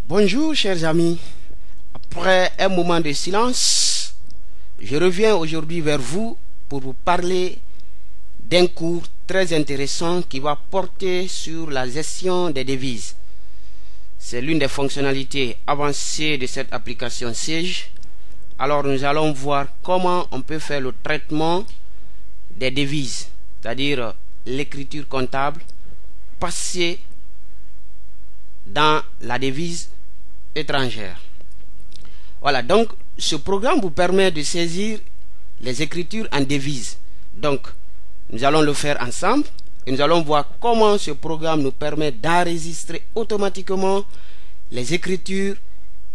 Bonjour chers amis, après un moment de silence, je reviens aujourd'hui vers vous pour vous parler d'un cours très intéressant qui va porter sur la gestion des devises. C'est l'une des fonctionnalités avancées de cette application Sage. Alors nous allons voir comment on peut faire le traitement des devises, c'est-à-dire l'écriture comptable passée dans la devise étrangère. Voilà, donc ce programme vous permet de saisir les écritures en devises. Donc nous allons le faire ensemble et nous allons voir comment ce programme nous permet d'enregistrer automatiquement les écritures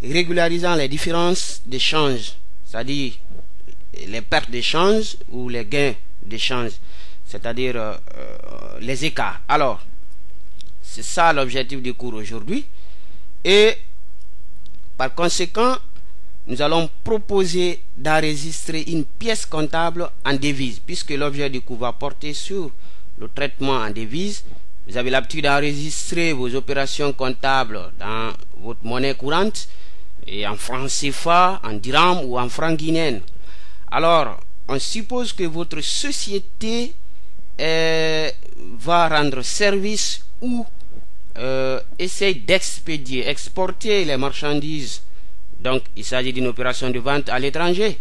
régularisant les différences de change, c'est-à-dire les pertes de change ou les gains de change, c'est-à-dire les écarts. Alors c'est ça l'objectif du cours aujourd'hui, et par conséquent nous allons proposer d'enregistrer une pièce comptable en devise, puisque l'objet du cours va porter sur le traitement en devise. Vous avez l'habitude d'enregistrer vos opérations comptables dans votre monnaie courante, et en francs CFA, en dirham ou en francs guinéens. Alors on suppose que votre société va rendre service ou essaye d'expédier, exporter les marchandises. Donc il s'agit d'une opération de vente à l'étranger.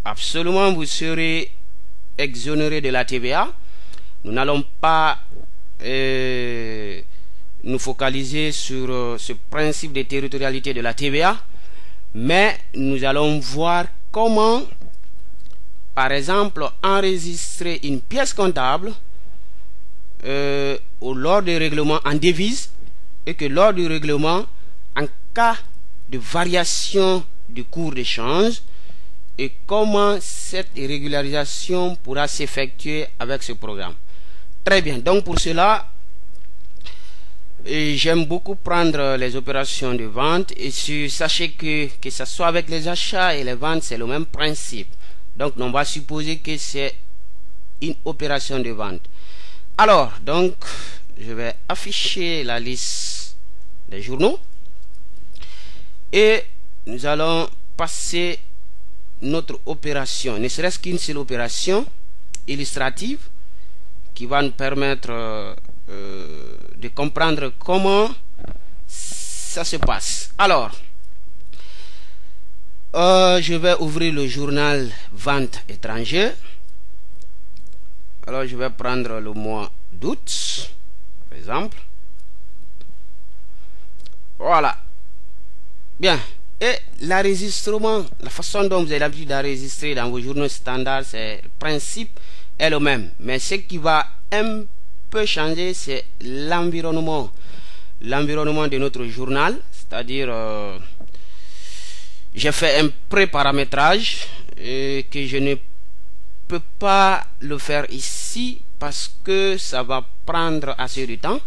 Absolument, vous serez exonéré de la TVA. Nous n'allons pas nous focaliser sur ce principe de territorialité de la TVA, mais nous allons voir comment, par exemple, enregistrer une pièce comptable lors du règlement en devise, et que lors du règlement, en cas de variation du cours de change, et comment cette régularisation pourra s'effectuer avec ce programme. Très bien, donc pour cela, j'aime beaucoup prendre les opérations de vente, et sachez que ce soit avec les achats et les ventes, c'est le même principe. Donc on va supposer que c'est une opération de vente. Alors, donc, je vais afficher la liste des journaux et nous allons passer notre opération, ne serait-ce qu'une seule opération illustrative qui va nous permettre de comprendre comment ça se passe. Alors, je vais ouvrir le journal Vente étrangère. Alors je vais prendre le mois d'août, par exemple. Voilà. Bien. Et l'enregistrement, la façon dont vous avez l'habitude d'enregistrer dans vos journaux standards, c'est le principe est le même. Mais ce qui va un peu changer, c'est l'environnement. L'environnement de notre journal, c'est-à-dire j'ai fait un pré-paramétrage que je ne peux pas le faire ici parce que ça va prendre assez de temps,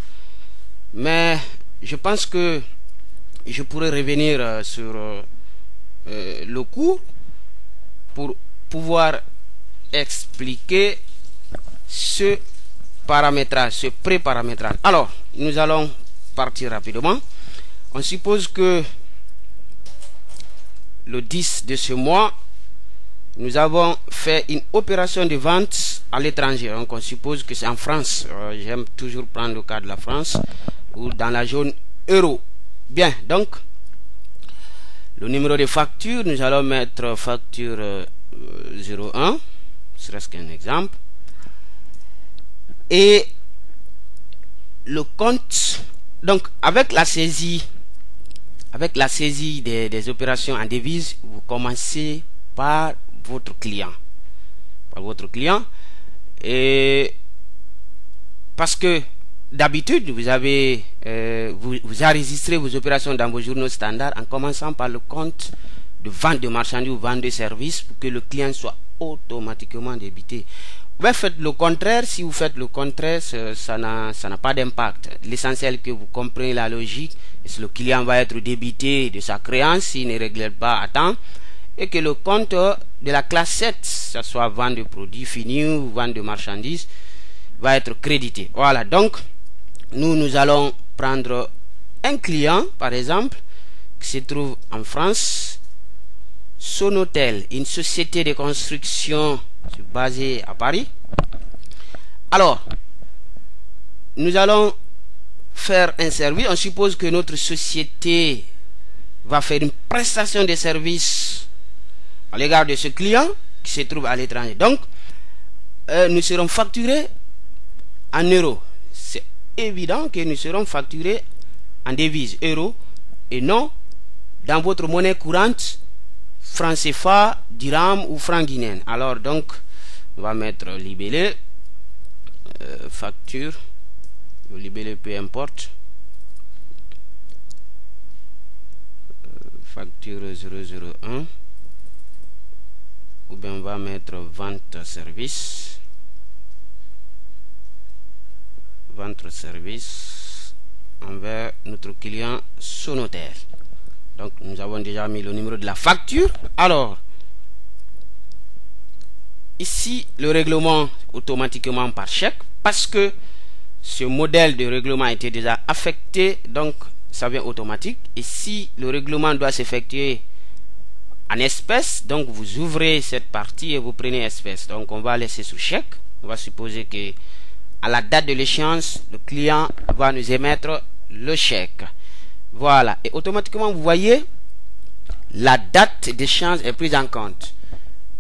mais je pense que je pourrais revenir sur le cours pour pouvoir expliquer ce paramétrage, ce pré-paramétrage. Alors nous allons partir rapidement. On suppose que le 10 de ce mois, nous avons fait une opération de vente à l'étranger. Donc on suppose que c'est en France. J'aime toujours prendre le cas de la France ou dans la zone euro. Bien, donc le numéro de facture, nous allons mettre facture 01, serait-ce qu'un exemple. Et le compte, donc avec la saisie des opérations en devise, vous commencez par votre client, et parce que d'habitude vous avez vous enregistrez vos opérations dans vos journaux standards en commençant par le compte de vente de marchandises ou vente de services pour que le client soit automatiquement débité. Vous faites le contraire. Si vous faites le contraire, ça n'a pas d'impact. L'essentiel que vous compreniez la logique, c'est que le client va être débité de sa créance s'il ne règle pas à temps, et que le compte de la classe 7, que ce soit vente de produits finis ou vente de marchandises, va être crédité. Voilà, donc nous allons prendre un client, par exemple, qui se trouve en France, Sonotel, une société de construction basée à Paris. Alors, nous allons faire un service. On suppose que notre société va faire une prestation de service à l'égard de ce client qui se trouve à l'étranger. Donc, nous serons facturés en euros. C'est évident que nous serons facturés en devise euros et non dans votre monnaie courante, franc CFA, dirham ou franc guinéen. Alors donc, on va mettre libellé, facture, libellé peu importe, facture 001, ou bien on va mettre vente service, envers notre client Sonotel. Donc nous avons déjà mis le numéro de la facture. Alors ici le règlement automatiquement par chèque, parce que ce modèle de règlement était déjà affecté, donc ça vient automatique. Et si le règlement doit s'effectuer en espèces, donc vous ouvrez cette partie et vous prenez espèces. Donc on va laisser sous chèque. On va supposer que à la date de l'échéance, le client va nous émettre le chèque. Voilà, et automatiquement vous voyez la date d'échéance est prise en compte.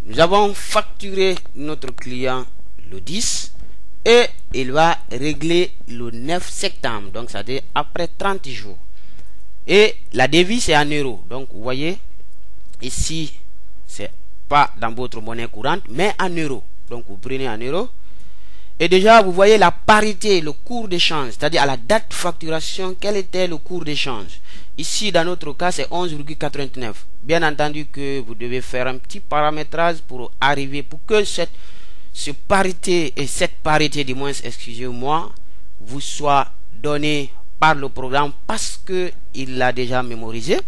Nous avons facturé notre client le 10 et il va régler le 9 septembre, donc ça veut dire après 30 jours. Et la devise est en euros, donc vous voyez ici c'est pas dans votre monnaie courante mais en euros, donc vous prenez en euros. Et déjà, vous voyez la parité, le cours d'échange, c'est-à-dire à la date de facturation, quel était le cours d'échange. Ici, dans notre cas, c'est 11,89. Bien entendu que vous devez faire un petit paramétrage pour arriver, pour que cette parité, du moins, excusez-moi, vous soit donnée par le programme parce qu'il l'a déjà mémorisé.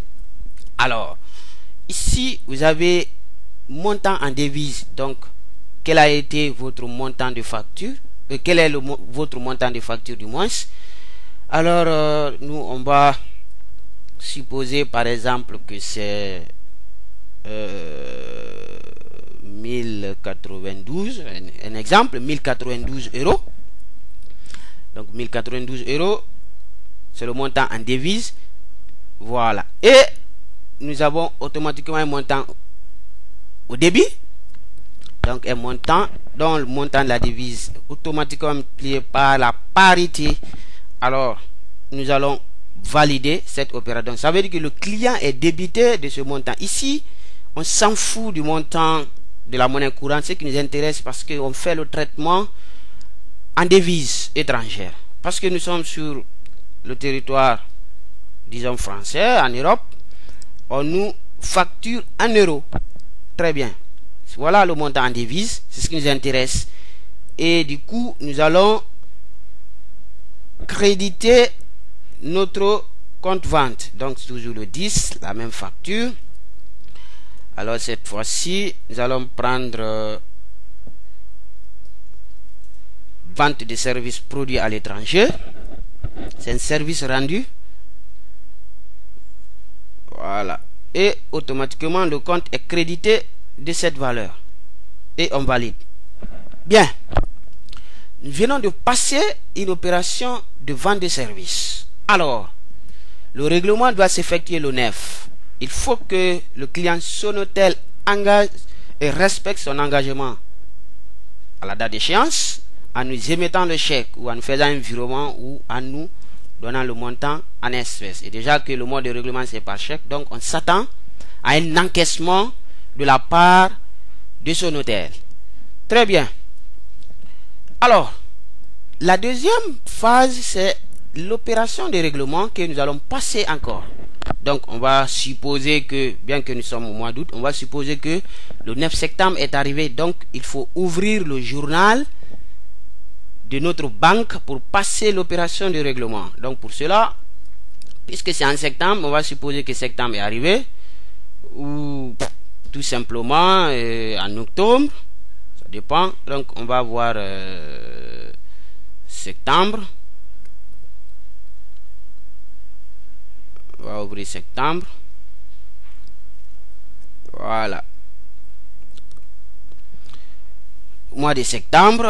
Alors, ici, vous avez montant en devise, donc, quel a été votre montant de facture, quel est votre montant de facture du moins. Alors nous on va supposer par exemple que c'est 1092, un exemple, 1092 euros. Donc 1092 euros, c'est le montant en devise. Voilà, et nous avons automatiquement un montant au débit. Donc un montant dont le montant de la devise automatiquement multiplié par la parité. Alors nous allons valider cette opération. Ça veut dire que le client est débité de ce montant. Ici on s'en fout du montant de la monnaie courante. Ce qui nous intéresse parce qu'on fait le traitement en devise étrangère. Parce que nous sommes sur le territoire, disons français, en Europe, on nous facture en euros. Très bien. Voilà le montant en devise, c'est ce qui nous intéresse. Et du coup, nous allons créditer notre compte vente. Donc, toujours le 10, la même facture. Alors, cette fois-ci, nous allons prendre vente de services produits à l'étranger. C'est un service rendu. Voilà. Et automatiquement, le compte est crédité de cette valeur et on valide. Bien, nous venons de passer une opération de vente de services. Alors le règlement doit s'effectuer le 9. Il faut que le client Sonotel engage et respecte son engagement à la date d'échéance en nous émettant le chèque ou en nous faisant un virement ou en nous donnant le montant en espèces. Et déjà que le mode de règlement c'est par chèque, donc on s'attend à un encaissement de la part de Sonotel. Très bien. Alors, la deuxième phase, c'est l'opération de règlement que nous allons passer encore. Donc, on va supposer que, bien que nous sommes au mois d'août, on va supposer que le 9 septembre est arrivé. Donc, il faut ouvrir le journal de notre banque pour passer l'opération de règlement. Donc, pour cela, puisque c'est en septembre, on va supposer que septembre est arrivé, ou tout simplement en octobre, ça dépend. Donc on va voir septembre, va ouvrir septembre. Voilà. Mois de septembre,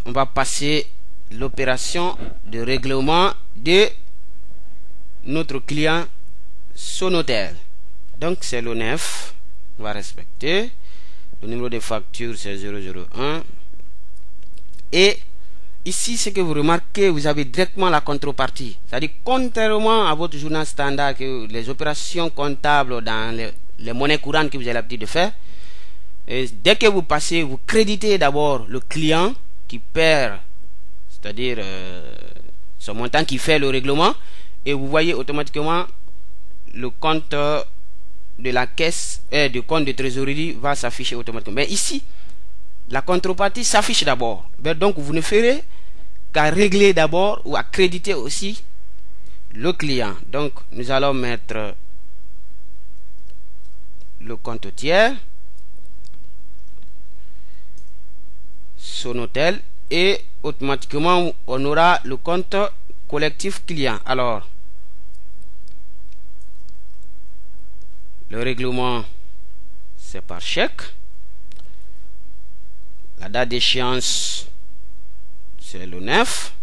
on va passer l'opération de règlement de notre client Sonotel. Donc c'est l'ONEF. On va respecter. Le numéro de facture c'est 001. Et ici, ce que vous remarquez, vous avez directement la contrepartie. C'est-à-dire, contrairement à votre journal standard, que les opérations comptables dans les monnaies courantes que vous avez l'habitude de faire, et dès que vous passez, vous créditez d'abord le client qui perd, c'est-à-dire ce montant qui fait le règlement, et vous voyez automatiquement le compte de la caisse et du compte de trésorerie va s'afficher automatiquement. Mais ici, la contrepartie s'affiche d'abord. Donc vous ne ferez qu'à régler d'abord ou à créditer aussi le client. Donc nous allons mettre le compte tiers, Sonotel, et automatiquement on aura le compte collectif client. Alors le règlement c'est par chèque. La date d'échéance c'est le 9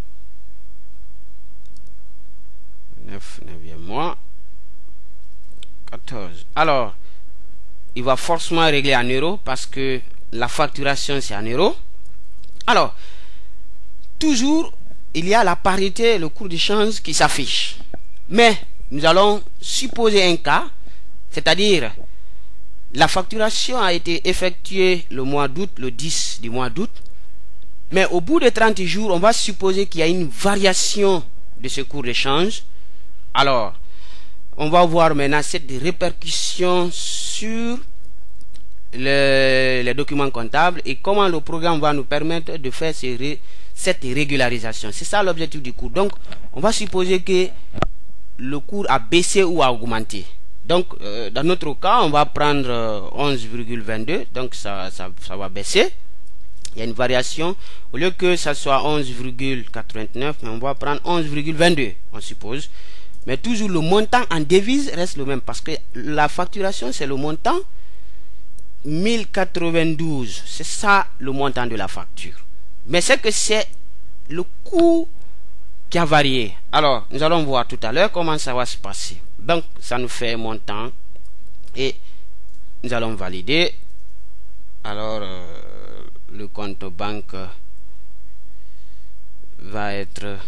9e mois 14. Alors il va forcément régler en euros parce que la facturation c'est en euros. Alors toujours il y a la parité, le cours d'échange qui s'affiche, mais nous allons supposer un cas, c'est-à-dire la facturation a été effectuée le mois d'août, le 10 du mois d'août, mais au bout de 30 jours on va supposer qu'il y a une variation de ce cours d'échange. Alors on va voir maintenant cette répercussion sur les documents comptables et comment le programme va nous permettre de faire cette régularisation. C'est ça l'objectif du cours. Donc on va supposer que le cours a baissé ou a augmenté. Donc dans notre cas on va prendre 11,22, donc ça va baisser. Il y a une variation. Au lieu que ça soit 11,89, mais on va prendre 11,22 on suppose. Mais toujours le montant en devise reste le même parce que la facturation c'est le montant 1092, c'est ça le montant de la facture. Mais c'est que c'est le coût qui a varié. Alors nous allons voir tout à l'heure comment ça va se passer. Donc ça nous fait un montant et nous allons valider. Alors le compte banque va être,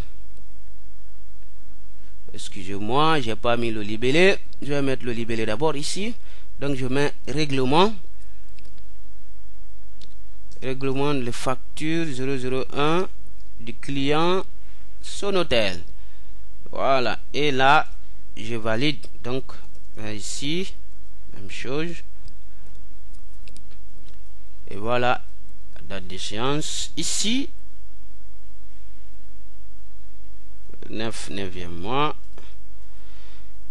excusez-moi, j'ai pas mis le libellé, je vais mettre le libellé d'abord ici. Donc je mets règlement de facture 001 du client Sonotel. Voilà, et là je valide. Donc ici même chose, et voilà date d'échéance ici 9e mois.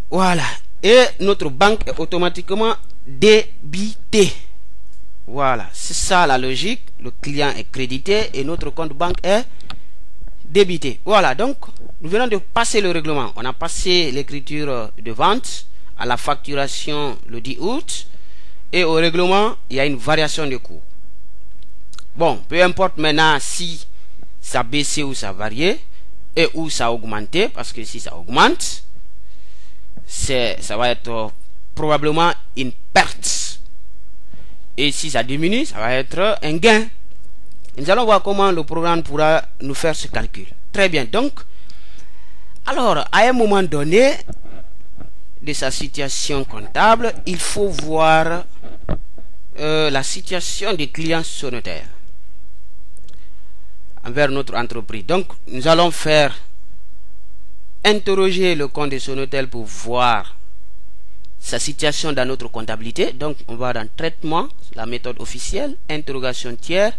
Voilà, et notre banque est automatiquement débitée. Voilà, c'est ça la logique. Le client est crédité et notre compte banque est débité. Voilà, donc nous venons de passer le règlement. On a passé l'écriture de vente à la facturation le 10 août et au règlement il y a une variation de coût. Bon, peu importe maintenant si ça a baissé ou ça a varié et où ça a augmenté, parce que si ça augmente, ça va être probablement une perte. Et si ça diminue, ça va être un gain. Nous allons voir comment le programme pourra nous faire ce calcul. Très bien. Donc, alors, à un moment donné de sa situation comptable, il faut voir la situation des clients Sonotel envers notre entreprise. Donc, nous allons interroger le compte de Sonotel pour voir sa situation dans notre comptabilité. Donc on va dans traitement, la méthode officielle, interrogation tiers,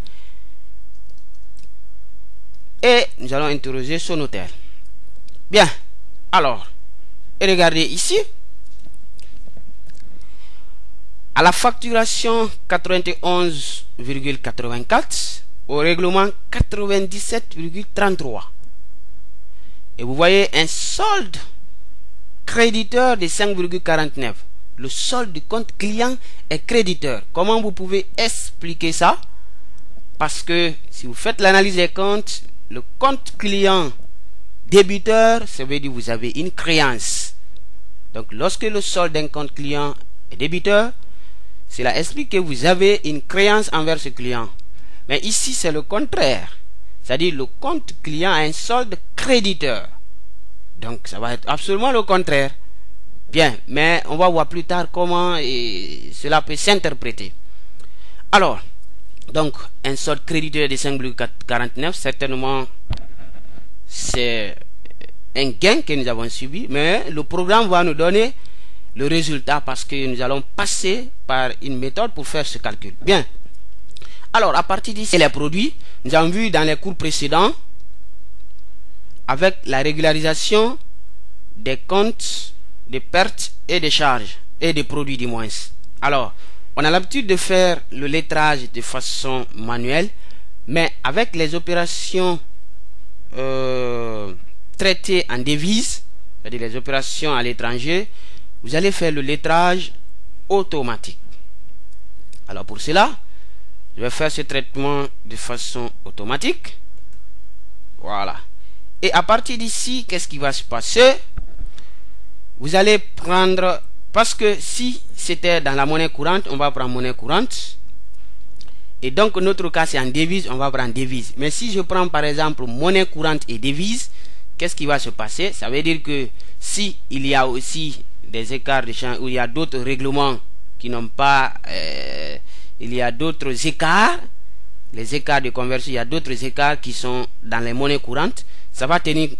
et nous allons interroger Sonotel. Bien, alors regardez ici à la facturation 91,84, au règlement 97,33, et vous voyez un solde créditeur de 5,49. Le solde du compte client est créditeur. Comment vous pouvez expliquer ça? Parce que si vous faites l'analyse des comptes, le compte client débiteur, ça veut dire que vous avez une créance. Donc lorsque le solde d'un compte client est débiteur, cela explique que vous avez une créance envers ce client. Mais ici c'est le contraire. C'est-à-dire le compte client a un solde créditeur. Donc ça va être absolument le contraire. Bien, mais on va voir plus tard comment cela peut s'interpréter. Alors, donc un solde créditeur de 5,49, certainement c'est un gain que nous avons subi, mais le programme va nous donner le résultat parce que nous allons passer par une méthode pour faire ce calcul. Bien. Alors, à partir d'ici, les produits, nous avons vu dans les cours précédents, avec la régularisation des comptes, des pertes et des charges, et des produits du moins. Alors, on a l'habitude de faire le lettrage de façon manuelle, mais avec les opérations traitées en devises, c'est-à-dire les opérations à l'étranger, vous allez faire le lettrage automatique. Alors pour cela, je vais faire ce traitement de façon automatique. Voilà. Et à partir d'ici, qu'est-ce qui va se passer? Vous allez prendre, parce que si c'était dans la monnaie courante, on va prendre monnaie courante. Et donc notre cas c'est en devise, on va prendre devise. Mais si je prends par exemple monnaie courante et devise, qu'est-ce qui va se passer? Ça veut dire que si il y a aussi des écarts de change, où il y a d'autres règlements qui n'ont pas, il y a d'autres écarts, les écarts de conversion, il y a d'autres écarts qui sont dans les monnaies courantes, ça va tenir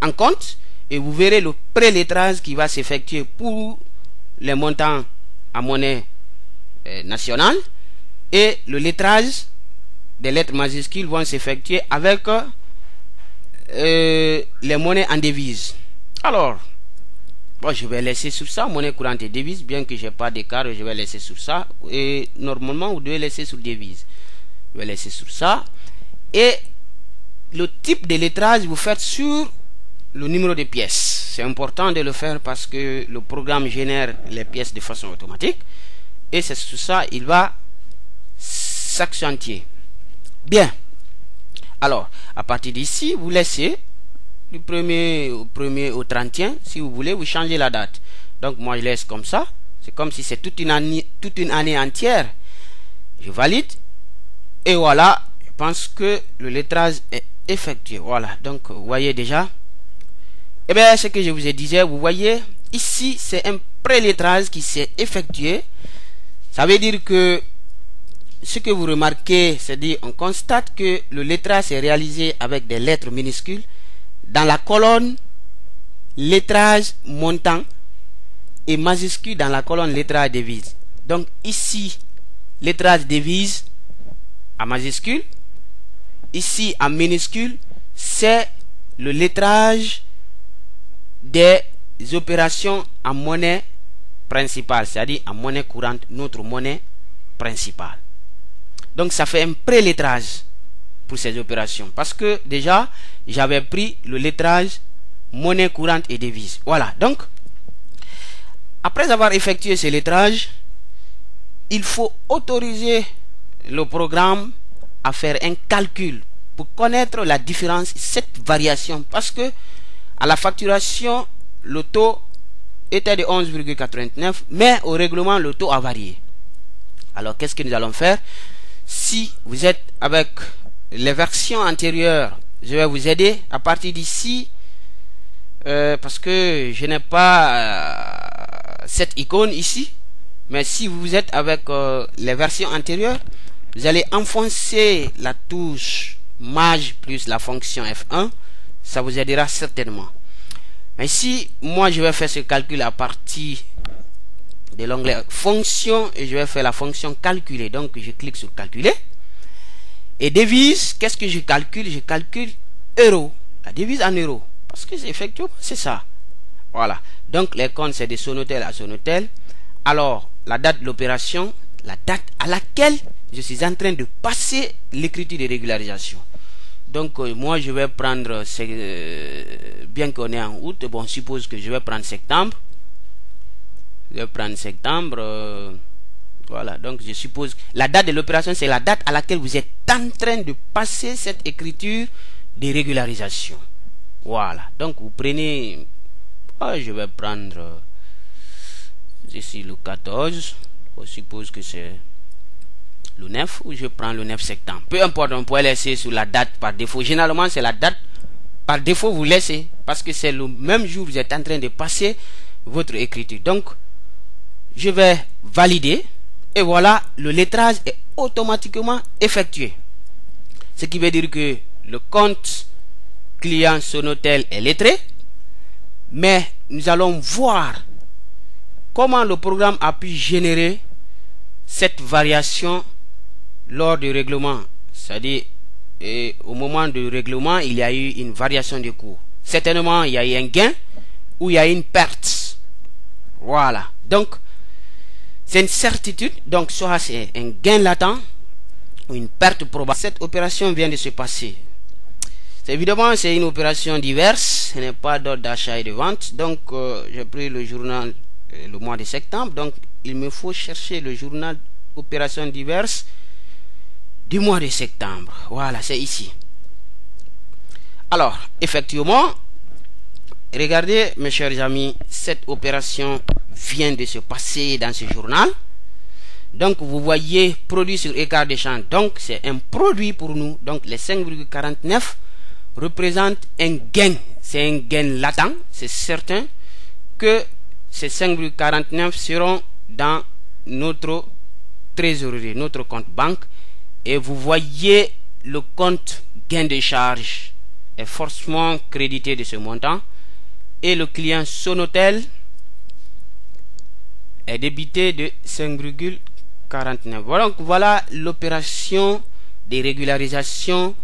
en compte et vous verrez le prélettrage qui va s'effectuer pour les montants en monnaie nationale et le lettrage des lettres majuscules vont s'effectuer avec les monnaies en devise. Alors, bon, je vais laisser sur ça, monnaie courante et devise, bien que je n'ai pas d'écart, je vais laisser sur ça. Et normalement, vous devez laisser sur devise. Je vais laisser sur ça. Et le type de lettrage, vous faites sur le numéro de pièces. C'est important de le faire parce que le programme génère les pièces de façon automatique. Et c'est sur ça, il va s'accentuer. Bien. Alors, à partir d'ici, vous laissez du 1er au 31, si vous voulez, vous changez la date. Donc moi je laisse comme ça. C'est comme si c'est toute une année entière. Je valide. Et voilà, je pense que le lettrage est effectué. Voilà, donc vous voyez déjà. Et bien ce que je vous ai dit, vous voyez, ici c'est un prélettrage qui s'est effectué. Ça veut dire que ce que vous remarquez, c'est-à-dire on constate que le lettrage est réalisé avec des lettres minuscules dans la colonne lettrage montant et majuscule dans la colonne lettrage devise. Donc ici lettrage devise en majuscule, ici en minuscule, c'est le lettrage des opérations en monnaie principale, c'est-à-dire en monnaie courante, notre monnaie principale. Donc ça fait un prélettrage pour ces opérations parce que déjà j'avais pris le lettrage monnaie courante et devise. Voilà, donc après avoir effectué ce lettrage, il faut autoriser le programme à faire un calcul pour connaître la différence, cette variation, parce que à la facturation le taux était de 11,89, mais au règlement le taux a varié. Alors qu'est-ce que nous allons faire? Si vous êtes avec les versions antérieures, je vais vous aider à partir d'ici parce que je n'ai pas cette icône ici, mais si vous êtes avec les versions antérieures, vous allez enfoncer la touche Maj plus la fonction F1, ça vous aidera certainement. Mais si moi je vais faire ce calcul à partir de l'onglet fonction et je vais faire la fonction calculer, donc je clique sur calculer. Et devise, qu'est-ce que je calcule? Je calcule euro, la devise en euros, parce que c'est effectivement c'est ça. Voilà, donc les comptes c'est de Sonotel à Sonotel. Alors la date de l'opération, la date à laquelle je suis en train de passer l'écriture de régularisation. Donc moi je vais prendre, bien qu'on est en août, bon, suppose que je vais prendre septembre. Je vais prendre septembre. Voilà, donc je suppose la date de l'opération, c'est la date à laquelle vous êtes en train de passer cette écriture de régularisation. Voilà, donc vous prenez, je vais prendre ici le 14, je suppose que c'est le 9, ou je prends le 9 septembre. Peu importe, on peut laisser sur la date par défaut. Généralement, c'est la date par défaut, vous laissez, parce que c'est le même jour que vous êtes en train de passer votre écriture. Donc, je vais valider. Et voilà, le lettrage est automatiquement effectué. Ce qui veut dire que le compte client Sonotel est lettré. Mais nous allons voir comment le programme a pu générer cette variation lors du règlement. C'est-à-dire, au moment du règlement, il y a eu une variation de cours. Certainement, il y a eu un gain ou il y a eu une perte. Voilà. Donc, c'est une certitude, donc soit c'est un gain latent ou une perte probable. Cette opération vient de se passer. Évidemment, c'est une opération diverse, ce n'est pas d'ordre d'achat et de vente. Donc, j'ai pris le journal le mois de septembre. Donc, il me faut chercher le journal opération diverse du mois de septembre. Voilà, c'est ici. Alors, effectivement, regardez, mes chers amis, cette opération vient de se passer dans ce journal. Donc vous voyez produit sur écart de champ, donc c'est un produit pour nous. Donc les 5,49 représentent un gain, c'est un gain latent. C'est certain que ces 5,49 seront dans notre trésorerie, notre compte banque. Et vous voyez le compte gain de charge est forcément crédité de ce montant. Et le client Sonotel est débité de 5,49. Voilà l'opération de régularisation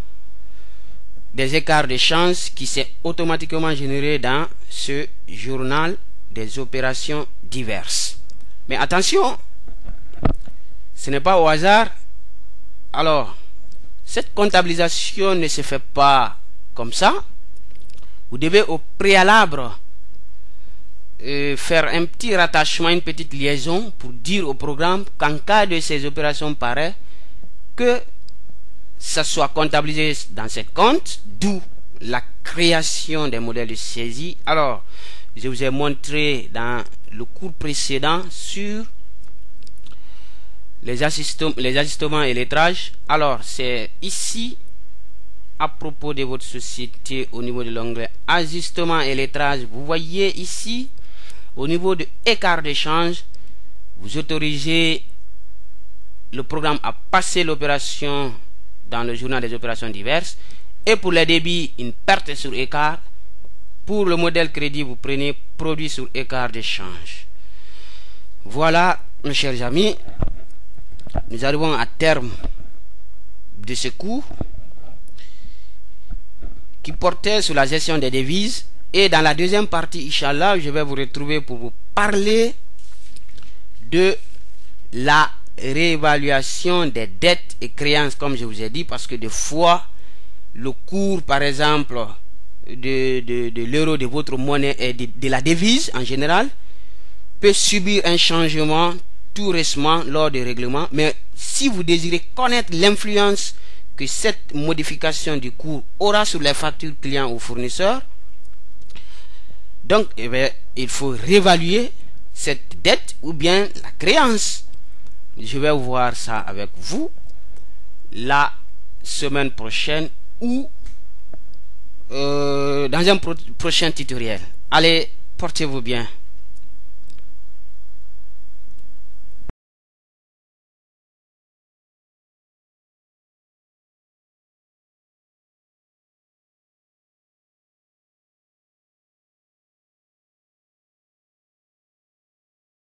des écarts de change qui s'est automatiquement générée dans ce journal des opérations diverses. Mais attention, ce n'est pas au hasard. Alors, cette comptabilisation ne se fait pas comme ça. Vous devez au préalable faire un petit rattachement, une petite liaison pour dire au programme qu'en cas de ces opérations pareilles, que ça soit comptabilisé dans ce compte, d'où la création des modèles de saisie. Alors, je vous ai montré dans le cours précédent sur les ajustements et lettrage. Alors, c'est ici à propos de votre société au niveau de l'onglet ajustement et lettrage. Vous voyez ici au niveau de écart de change, vous autorisez le programme à passer l'opération dans le journal des opérations diverses. Et pour les débits, une perte sur écart. Pour le modèle crédit, vous prenez produit sur écart de change. Voilà, mes chers amis, nous arrivons à terme de ce cours qui portait sur la gestion des devises. Et dans la deuxième partie, Inch'Allah, je vais vous retrouver pour vous parler de la réévaluation des dettes et créances, comme je vous ai dit, parce que des fois, le cours, par exemple, de l'euro, de votre monnaie et de la devise en général, peut subir un changement tout récemment lors des règlements. Mais si vous désirez connaître l'influence que cette modification du cours aura sur les factures clients ou fournisseurs, donc il faut réévaluer cette dette ou bien la créance. Je vais voir ça avec vous la semaine prochaine ou dans un prochain tutoriel. Allez, portez-vous bien.